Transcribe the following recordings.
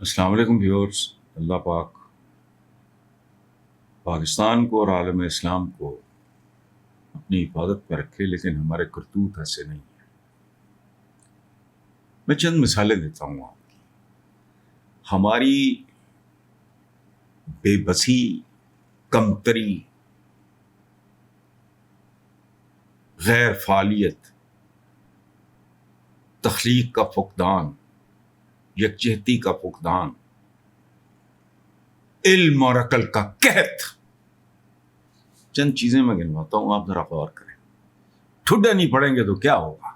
السلام علیکم ویورز. اللہ پاک پاکستان کو اور عالم اسلام کو اپنی حفاظت پر رکھے، لیکن ہمارے کرتوت ایسے نہیں ہیں. میں چند مثالیں دیتا ہوں آپ کی. ہماری بے بسی، کمتری، غیر فعالیت، تخلیق کا فقدان، یکجہتی کا فقدان، علم اور عقل کا قحط. چند چیزیں میں گنواتا ہوں، آپ ذرا غور کریں. ٹھڈے نہیں پڑیں گے تو کیا ہوگا؟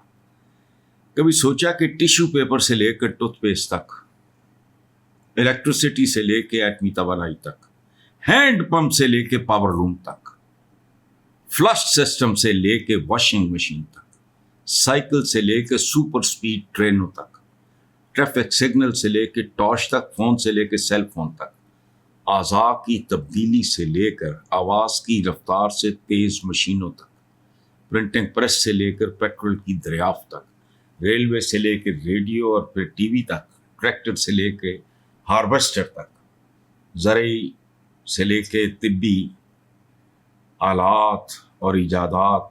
کبھی سوچا کہ ٹیشو پیپر سے لے کر ٹوتھ پیسٹ تک، الیکٹریسٹی سے لے کے ایٹمی توانائی تک، ہینڈ پمپ سے لے کے پاور لوم تک، فلش سسٹم سے لے کے واشنگ مشین تک، سائیکل سے لے کے سپر سپیڈ ٹرینوں تک، ٹریفک سگنل سے لے کے ٹارچ تک، فون سے لے کے سیل فون تک، اعضاء کی تبدیلی سے لے کر آواز کی رفتار سے تیز مشینوں تک، پرنٹنگ پریس سے لے کر پیٹرول کی دریافت تک، ریلوے سے لے کے ریڈیو اور پھر ٹی وی تک، ٹریکٹر سے لے کے ہارویسٹر تک، زرعی سے لے کے طبی آلات اور ایجادات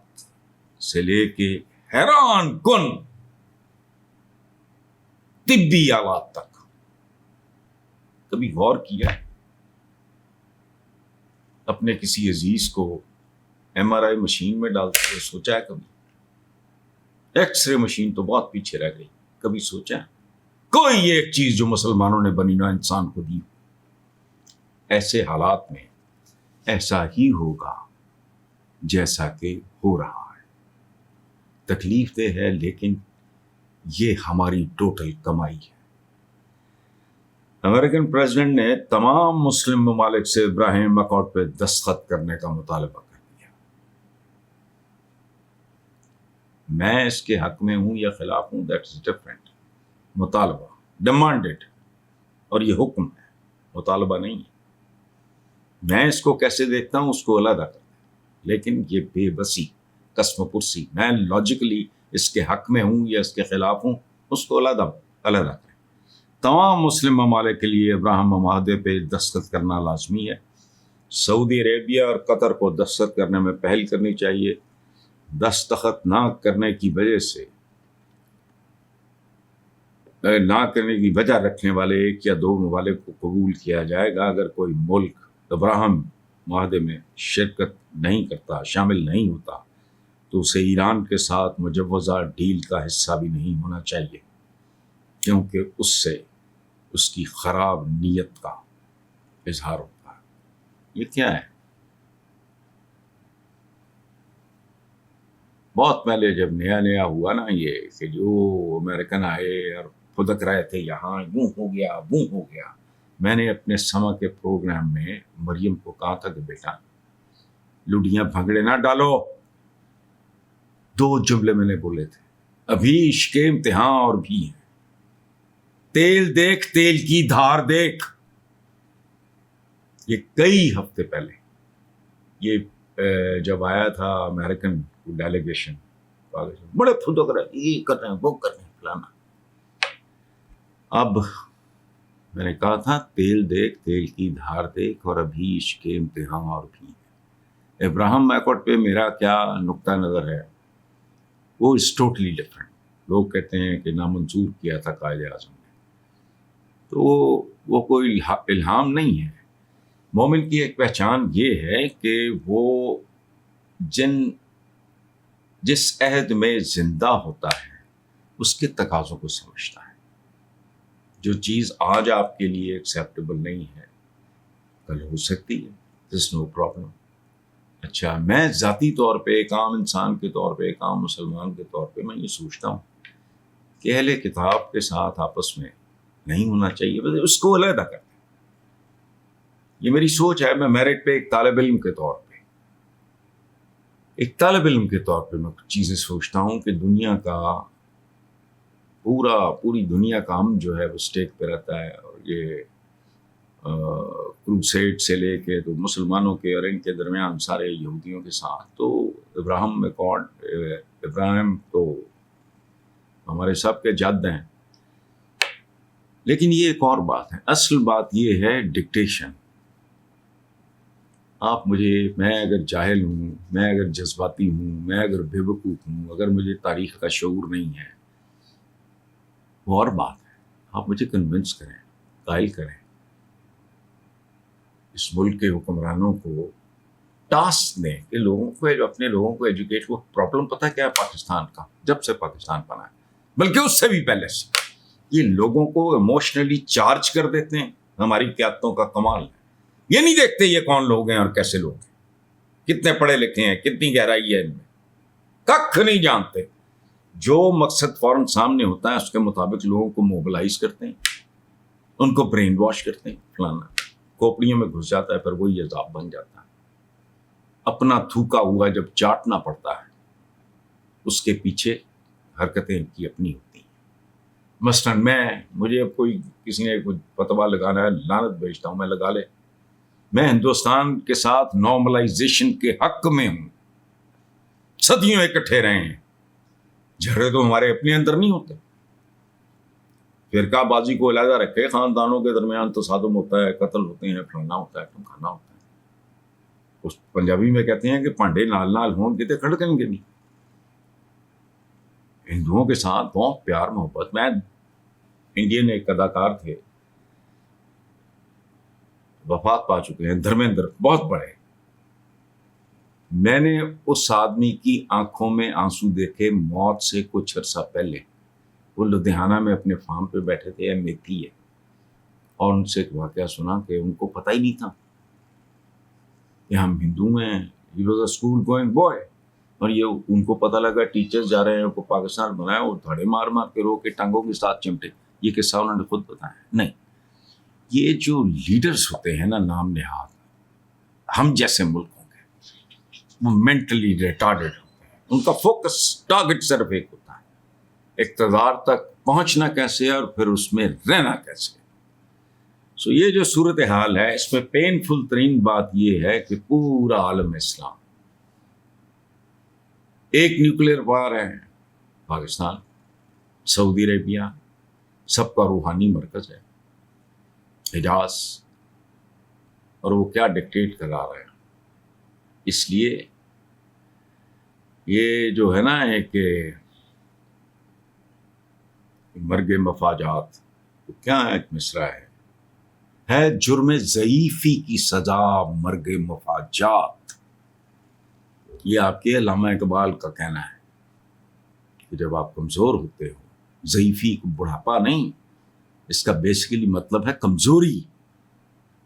سے لے کے حیران کن طبی آلات تک. کبھی غور کیا اپنے کسی عزیز کو ایم آر آئی مشین میں ڈالتے ہوئے؟ سوچا ہے کبھی؟ ایکس رے مشین تو بہت پیچھے رہ گئی. کبھی سوچا کوئی ایک چیز جو مسلمانوں نے بنی نوع انسان کو دی؟ ایسے حالات میں ایسا ہی ہوگا جیسا کہ ہو رہا ہے. تکلیف دہ ہے، لیکن یہ ہماری ٹوٹل کمائی ہے. امریکن پریزیڈنٹ نے تمام مسلم ممالک سے ابراہیم اکارڈ پہ دستخط کرنے کا مطالبہ کر دیا. میں اس کے حق میں ہوں یا خلاف ہوں، دیٹ از ڈفرینٹ. مطالبہ، ڈیمانڈڈ، اور یہ حکم ہے، مطالبہ نہیں ہے. میں اس کو کیسے دیکھتا ہوں اس کو علیحدہ کرتا ہوں، لیکن یہ بے بسی، قسم پرسی، میں لاجیکلی اس کے حق میں ہوں یا اس کے خلاف ہوں، اس کو علیحدہ کریں. تمام مسلم ممالک کے لیے ابراہیم معاہدے پہ دستخط کرنا لازمی ہے. سعودی عربیہ اور قطر کو دستخط کرنے میں پہل کرنی چاہیے. دستخط نہ کرنے کی وجہ رکھنے والے ایک یا دو ممالک کو قبول کیا جائے گا. اگر کوئی ملک ابراہیم معاہدے میں شرکت نہیں کرتا، شامل نہیں ہوتا، تو اسے ایران کے ساتھ مجوزہ ڈیل کا حصہ بھی نہیں ہونا چاہیے، کیونکہ اس سے اس کی خراب نیت کا اظہار ہوتا ہے. یہ کیا ہے؟ بہت پہلے جب نیا ہوا نا یہ کہ جو امریکن آئے اور پھدک رہے تھے یہاں، یوں ہو گیا وہ ہو گیا، میں نے اپنے سما کے پروگرام میں مریم کو کہا تھا کہ بیٹا لڈیاں بھنگڑے نہ ڈالو. 2 جملے میں نے بولے تھے. ابھی عشق امتحان اور بھی ہیں. تیل دیکھ، تیل کی دھار دیکھ. یہ کئی ہفتے پہلے یہ جب آیا تھا امریکن ڈیلیگیشن، بڑے پھدک رہے، یہ کر رہے ہیں وہ کر رہے ہیں فلانا. اب میں نے کہا تھا تیل دیکھ، تیل کی دھار دیکھ، اور ابھی عشق امتحان اور بھی ہے. ابراہیم ایکارڈ پہ میرا کیا نقطہ نظر ہے وہ از ٹوٹلی ڈفرینٹ. لوگ کہتے ہیں کہ نامنظور کیا تھا قائد اعظم نے، تو وہ کوئی الہام نہیں ہے. مومن کی ایک پہچان یہ ہے کہ وہ جس عہد میں زندہ ہوتا ہے اس کے تقاضوں کو سمجھتا ہے. جو چیز آج آپ کے لیے ایکسیپٹیبل نہیں ہے کل ہو سکتی ہے. دس نو پرابلم. اچھا، میں ذاتی طور پہ ایک عام انسان کے طور پہ، ایک عام مسلمان کے طور پہ میں یہ سوچتا ہوں کہ اہل کتاب کے ساتھ آپس میں نہیں ہونا چاہیے، بس اس کو علیحدہ کرتے. یہ میری سوچ ہے. میں میرٹ پہ ایک طالب علم کے طور پہ میں چیزیں سوچتا ہوں کہ دنیا کا پوری دنیا کا امن جو ہے وہ اسٹیک پہ رہتا ہے. اور یہ کروسیڈ سے لے کے تو مسلمانوں کے اور ان کے درمیان سارے یہودیوں کے ساتھ، تو ابراہیم تو ہمارے سب کے جد ہیں. لیکن یہ ایک اور بات ہے، اصل بات یہ ہے ڈکٹیشن. آپ مجھے، میں اگر جاہل ہوں، میں اگر جذباتی ہوں، میں اگر بے وقوف ہوں، اگر مجھے تاریخ کا شعور نہیں ہے، وہ اور بات ہے. آپ مجھے کنونس کریں، قائل کریں. اس ملک کے حکمرانوں کو ٹاسک دیں کہ لوگوں کو، اپنے لوگوں کو ایجوکیٹ. وہ پرابلم پتہ کیا ہے پاکستان کا؟ جب سے پاکستان بنا ہے، بلکہ اس سے بھی پہلے سے، یہ لوگوں کو ایموشنلی چارج کر دیتے ہیں. ہماری قیادتوں کا کمال ہے، یہ نہیں دیکھتے یہ کون لوگ ہیں اور کیسے لوگ ہیں، کتنے پڑھے لکھے ہیں، کتنی گہرائی ہے ان میں، ککھ نہیں جانتے. جو مقصد فوراً سامنے ہوتا ہے اس کے مطابق لوگوں کو موبلائز کرتے ہیں، ان کو برین واش کرتے ہیں، فلانا کھوپڑیوں میں گھس جاتا ہے، پھر وہی عذاب بن جاتا ہے. اپنا تھوکا ہوا جب چاٹنا پڑتا ہے، اس کے پیچھے حرکتیں ان کی اپنی ہوتی ہیں. مثلاً مجھے اب کوئی کسی نے کوئی فتویٰ لگانا ہے، لعنت بھیجتا ہوں، میں لگا لے. میں ہندوستان کے ساتھ نارملائزیشن کے حق میں ہوں. صدیوں اکٹھے رہے ہیں، جھگڑے تو ہمارے اپنے اندر نہیں ہوتے. فرقہ بازی کو علیحدہ رکھے، خاندانوں کے درمیان تصادم ہوتا ہے، قتل ہوتے ہیں، پھلنا ہوتا ہے، کھانا ہوتا ہے. اس پنجابی میں کہتے ہیں کہ پانڈے نال نال ہون کتے کھڑکیں گے نہیں. ہندوؤں کے ساتھ بہت پیار محبت. میں انڈین ایک اداکار تھے، وفات پا چکے ہیں، دھرمیندر، بہت بڑے. میں نے اس آدمی کی آنکھوں میں آنسو دیکھے موت سے کچھ عرصہ پہلے. وہ لدھیانہ میں اپنے فارم پہ بیٹھے تھے، میتی ہے، اور ان سے ایک واقعہ سنا کہ ان کو پتہ ہی نہیں تھا کہ ہم ہندو ہیں. He was a school going boy, اور یہ ان کو پتہ لگا ٹیچرز جا رہے ہیں، ان کو پاکستان بنایا، اور دھڑے مار مار کے رو کے ٹانگوں کے ساتھ چمٹے. یہ قصہ انہوں نے خود بتایا. نہیں، یہ جو لیڈرز ہوتے ہیں نا نام نہاد ہم جیسے ملکوں کے، وہ مینٹلی ریٹارڈڈ ہوتے ہیں. ان کا فوکس ٹارگٹ صرف ایک ہوتا ہے، اقتدار تک پہنچنا کیسے اور پھر اس میں رہنا کیسے. سو یہ جو صورتحال ہے، اس میں پینفل ترین بات یہ ہے کہ پورا عالم اسلام، ایک نیوکلیر پاور ہے پاکستان، سعودی عربیہ سب کا روحانی مرکز ہے، حجاز، اور وہ کیا ڈکٹیٹ کرا رہے ہیں. اس لیے یہ جو ہے نا ایک مرگ مفاجات، کیا ایک مصرع ہے جرم ضعیفی کی سزا مرگ مفاجات. یہ آپ کے علامہ اقبال کا کہنا ہے کہ جب آپ کمزور ہوتے ہو، ضعیفی کو بڑھاپا نہیں، اس کا بیسیکلی مطلب ہے کمزوری.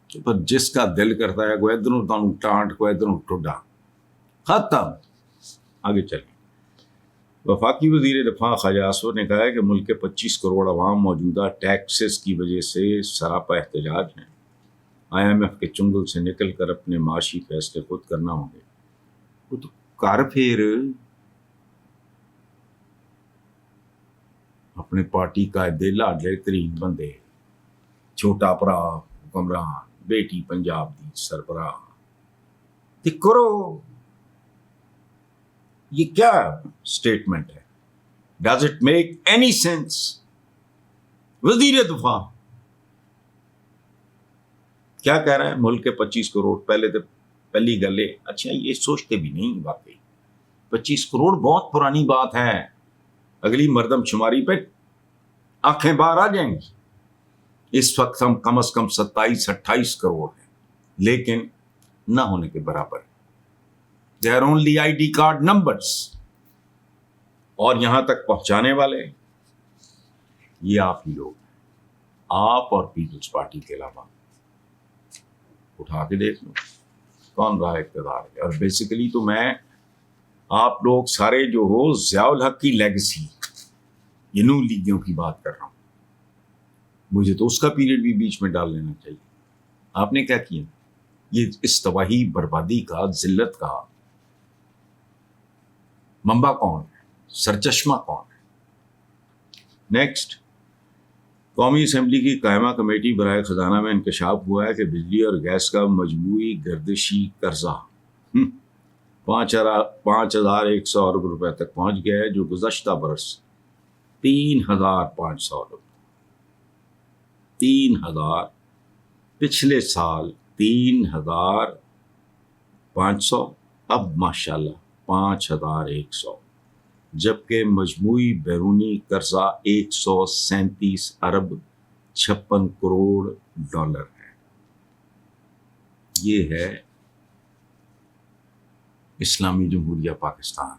پر جس کا دل کرتا ہے کوئی ادھر تانوں ٹانٹ، کوئی ادھر ٹھڈا، ختم. آگے چلیں. وفاقی وزیر دفاع خواجہ اسود نے کہا ہے کہ ملک کے 25 کروڑ عوام موجودہ ٹیکسز کی وجہ سے سراپا احتجاج ہیں. IMF کے چنگل سے نکل کر اپنے معاشی فیصلے خود کرنا ہوں گے. وہ تو کر پھر اپنے پارٹی کا لاڈلے ترین بندے، چھوٹا پرا حکمران، بیٹی پنجاب دی سربراہ، کرو. یہ کیا سٹیٹمنٹ ہے؟ Does it make any sense? وزیر دفاع کیا کہہ رہا ہے؟ ملک کے 25 کروڑ. پہلی گل ہے، اچھا یہ سوچتے بھی نہیں واقعی 25 کروڑ بہت پرانی بات ہے. اگلی مردم شماری پہ آنکھیں باہر آ جائیں گی. اس وقت ہم کم از کم 27-28 کروڑ ہیں، لیکن نہ ہونے کے برابر. They are only ID card numbers. اور یہاں تک پہنچانے والے یہ آپ ہی لوگ ہیں، آپ اور پیپلز پارٹی کے علاوہ. اٹھا کے دیکھ لو کون رہا اقتدار ہے. اور بیسیکلی تو میں آپ لوگ سارے جو ہو ضیاء الحق کی لیگسی، یہ نون لیگیوں کی بات کر رہا ہوں. مجھے تو اس کا پیریڈ بھی بیچ میں ڈال لینا چاہیے. آپ نے کیا کیا؟ یہ اس تباہی، بربادی کا، ذلت کا منبع کون ہے؟ سرچشمہ کون ہے؟ نیکسٹ. قومی اسمبلی کی قائمہ کمیٹی برائے خزانہ میں انکشاف ہوا ہے کہ بجلی اور گیس کا مجموعی گردشی قرضہ 5,100 ارب روپے تک پہنچ گیا ہے، جو گزشتہ برس 3,500 ارب. 3,000, پچھلے سال 3,500, اب ماشاءاللہ 5,100, جبکہ مجموعی بیرونی قرضہ 137 ارب 56 کروڑ ڈالر ہے. یہ ہے اسلامی جمہوریہ پاکستان.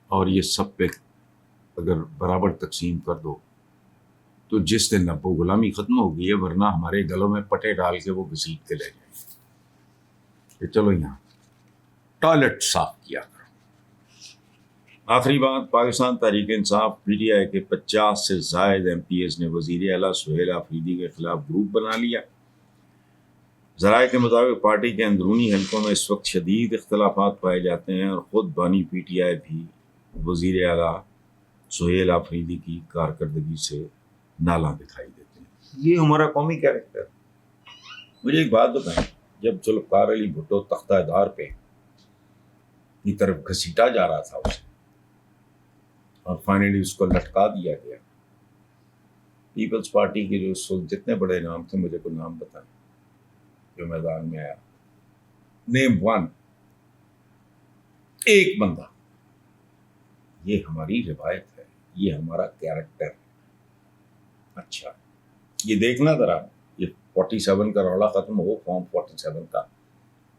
اور یہ سب پہ اگر برابر تقسیم کر دو تو جس دن اب وہ غلامی ختم ہو گئی ہے، ورنہ ہمارے گلوں میں پٹے ڈال کے وہ گھسیٹ کے لے جائیں کہ چلو یہاں ٹوائلٹ صاف کیا کرو. آخری بات، Pakistan Tehreek Insaf P T I کے 50 سے زائد ایم پی ایز نے وزیر اعلیٰ سہیل آفریدی کے خلاف گروپ بنا لیا. ذرائع کے مطابق پارٹی کے اندرونی حلقوں میں اس وقت شدید اختلافات پائے جاتے ہیں اور خود بانی پی ٹی آئی بھی وزیر اعلیٰ سہیل آفریدی کی کارکردگی سے نالاں دکھائی دیتے ہیں. یہ ہمارا قومی کیریکٹر. مجھے ایک بات بتائیں، جب ذوالفقار علی بھٹو تختہ دار پہ کی طرف گھسیٹا جا رہا تھا اسے اور فائنلی اس کو لٹکا دیا گیا، پیپلز پارٹی کے جو اس وقت جتنے بڑے نام تھے، مجھے کوئی نام بتائیں جو میدان میں آیا. نیم ون، ایک بندہ. یہ ہماری روایت ہے، یہ ہمارا کیریکٹر ہے. اچھا، یہ دیکھنا ذرا، یہ 47 کا رولا ختم ہو، فارم 47 کا.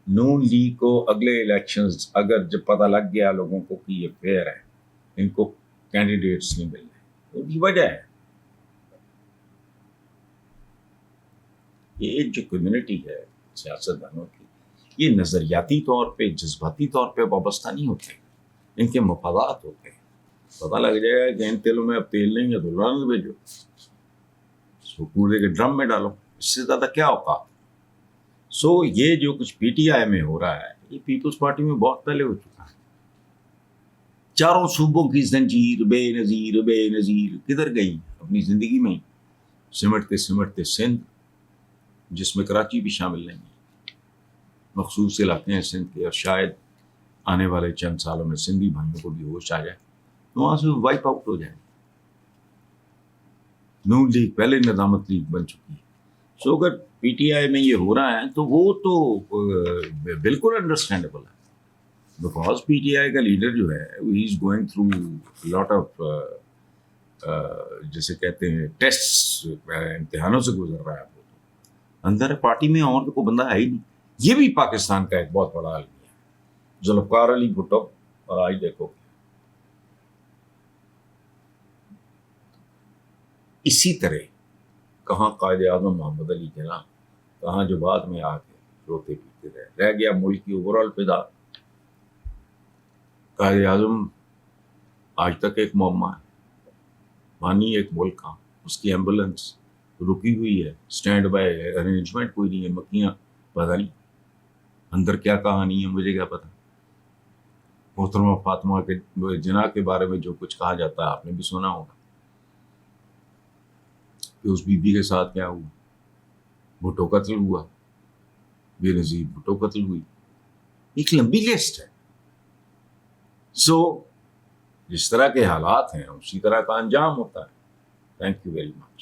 نون لیگ کو اگلے الیکشنز اگر جب پتہ لگ گیا لوگوں کو کہ یہ فیئر ہے، ان کو کینڈیڈیٹس نہیں مل رہے، اس کی وجہ ہے یہ جو کمیونٹی ہے سیاست دانوں کی، یہ نظریاتی طور پہ، جذباتی طور پہ وابستہ نہیں ہوتے، ان کے مفادات ہوتے ہیں. پتہ لگ جائے گا کہ ان تیلوں میں اب تیل نہیں ہے تو رنگ بھیجو، اس کو کوڑے کے ڈرم میں ڈالو، اس سے زیادہ کیا اوقات. یہ جو کچھ پی ٹی آئی میں ہو رہا ہے، یہ پیپلز پارٹی میں بہت پہلے ہو چکا ہے. چاروں صوبوں کی زنجیر بے نظیر کدھر گئی؟ اپنی زندگی میں ہی سمٹتے سندھ، جس میں کراچی بھی شامل نہیں ہے، مخصوص علاقے ہیں سندھ کے، اور شاید آنے والے چند سالوں میں سندھی بھائیوں کو بھی ہوش آ جائے تو وہاں سے وائپ آؤٹ ہو جائے. نون لیگ پہلے ندامت لیگ بن چکی ہے. اگر پی ٹی آئی میں یہ ہو رہا ہے تو وہ تو بالکل انڈرسٹینڈیبل ہے، بیکاز پی ٹی آئی کا لیڈر جو ہے he is going through lot of جیسے کہتے ہیں ٹیسٹ، امتحانوں سے گزر رہا ہے. وہ تو اندر پارٹی میں اور تو کوئی بندہ ہے ہی نہیں. یہ بھی پاکستان کا ایک بہت بڑا المیہ ہے، ذوالفقار علی بھٹو. اور آج دیکھو اسی طرح کہاں قائد اعظم محمد علی جناح، کہاں جو بعد میں آ کے روتے پیتے رہ گیا ملک کی اوور آل فضا. قائد اعظم آج تک ایک معمہ ہے. بانی ایک ملک کا، اس کی ایمبولینس رکی ہوئی ہے، اسٹینڈ بائی ارینجمنٹ کوئی نہیں ہے. مکھیاں پتہ نہیں اندر کیا کہانی ہے، مجھے کیا پتا. محترمہ فاطمہ کے جناح کے بارے میں جو کچھ کہا جاتا ہے آپ نے بھی سنا ہوگا کہ اس بی بی کے ساتھ کیا ہوا. بھٹو قتل ہوا، بے نظیر بھٹو قتل ہوئی، ایک لمبی لسٹ ہے. جس طرح کے حالات ہیں اسی طرح کا انجام ہوتا ہے. Thank you very much.